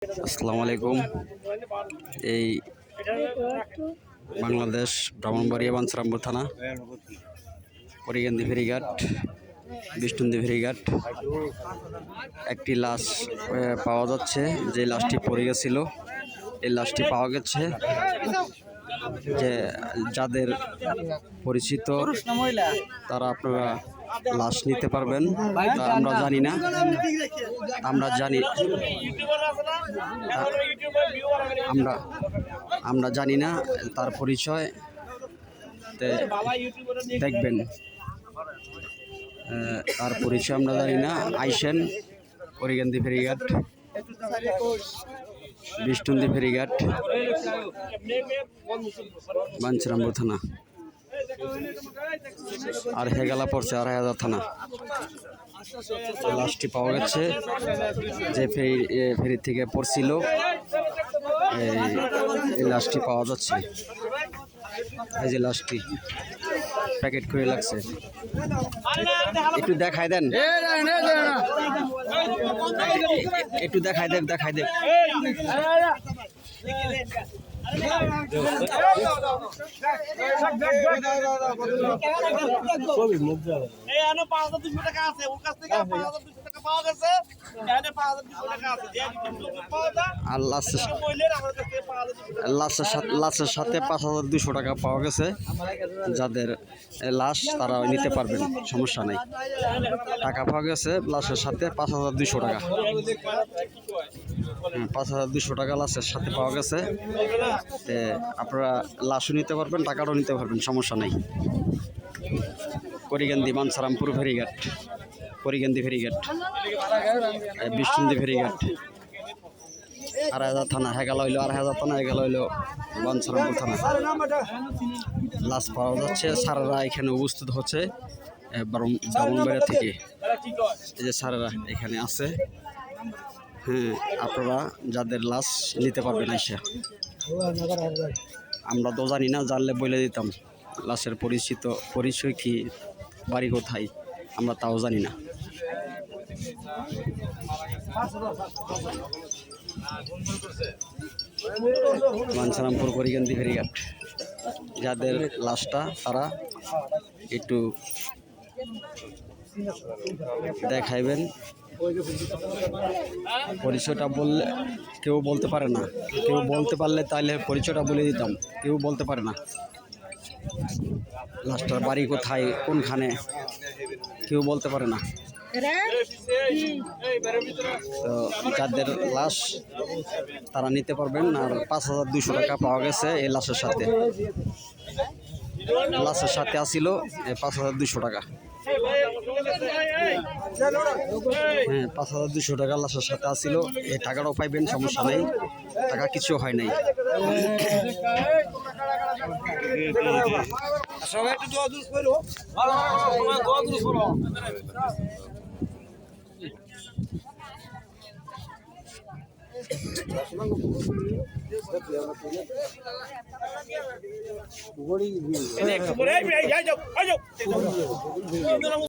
আসসালামু আলাইকুম। এই বাংলাদেশ ব্রাহ্মণবাড়িয়া বাঞ্ছারামপুর থানা, পরিগান্ধী ফেরিঘাট, বিষ্ণুন্দী ফেরিঘাট একটি লাশ পাওয়া যাচ্ছে। যে লাশটি পড়ে গেছিল, এই লাশটি পাওয়া গেছে। যে যাদের পরিচিত তারা আপনারা লাশ নিতে পারবেন। আমরা জানি না, আমরা জানি না তার পরিচয়। দেখবেন তার পরিচয় আমরা জানি না। আইসেন পরিগান্ধী ফেরিঘাট, বিষ্ণুন্দী ফেরিঘাট, বাঞ্ছারামপুর থানা, আর হেগালা পড়ছে ২৫০০ থানা। লাশটি পাওয়া গেছে। যে ফেরি থেকে পড়ছিল, এই লাশটি পাওয়া যাচ্ছে। এই যে লাশটি প্যাকেট করে লাগছে, একটু দেখাই দেন, একটু দেখাই দেন। আর লাশের সাথে ৫,২০০ টাকা পাওয়া গেছে। যাদের লাশ তারা নিতে পারবেন, সমস্যা নেই। টাকা পাওয়া গেছে লাশের সাথে ৫,২০০ টাকা। ৫,২০০ টাকা লাশের সাথে পাওয়া গেছে। আপনারা লাশও নিতে পারবেন, টাকাটাও নিতে পারবেন, সমস্যা নেই। পরিগান্ধী বাঞ্ছারামপুর ফেরিঘাট, পরিগান্ধী ফেরিঘাট, বিষ্ণুন্দী ফেরিঘাট, ২৫০০ থানা। হেগালা হইলো ২৫০০ থানা, হেগালা হইলো বাঞ্ছারামপুর থানা। লাশ পাওয়া যাচ্ছে। স্যারেরা এখানে উপস্থিত হচ্ছে ব্রাহ্মণবাড়িয়া থেকে। এই যে স্যারেরা এখানে আছে। হ্যাঁ, আপনারা যাদের লাশ নিতে পারবেন আইসা। আমরা তো জানি না, জানলে বলে দিতাম লাশের পরিচয় কি, বাড়ি কোথায়, আমরা তাও জানি না। বাঞ্ছারামপুর পরিগান্ধী ফেরিঘাট, যাদের লাশটা তারা একটু দেখাইবেন। পরিচয়টা বললে কেউ বলতে পারে না, কেউ বলতে পারলে তাহলে পরিচয়টা বলে দিতাম। কেউ বলতে পারে না লাশটার বাড়ি কোথায়, কোনখানে, কেউ বলতে পারে না। তো যাদের লাশ তারা নিতে পারবেন। আর ৫,২০০ টাকা পাওয়া গেছে এই লাশের সাথে। লাশের সাথে আসিল ৫,২০০ টাকা। হ্যাঁ, ৫,২০০ টাকা লাশের সাথে আসিল। এই টাকাটাও পাইবেন, সমস্যা নেই। টাকা কিছু হয় নাই। সবাই একটু দোয়া দুরূদ করো। দোয়া দুরূদ করো।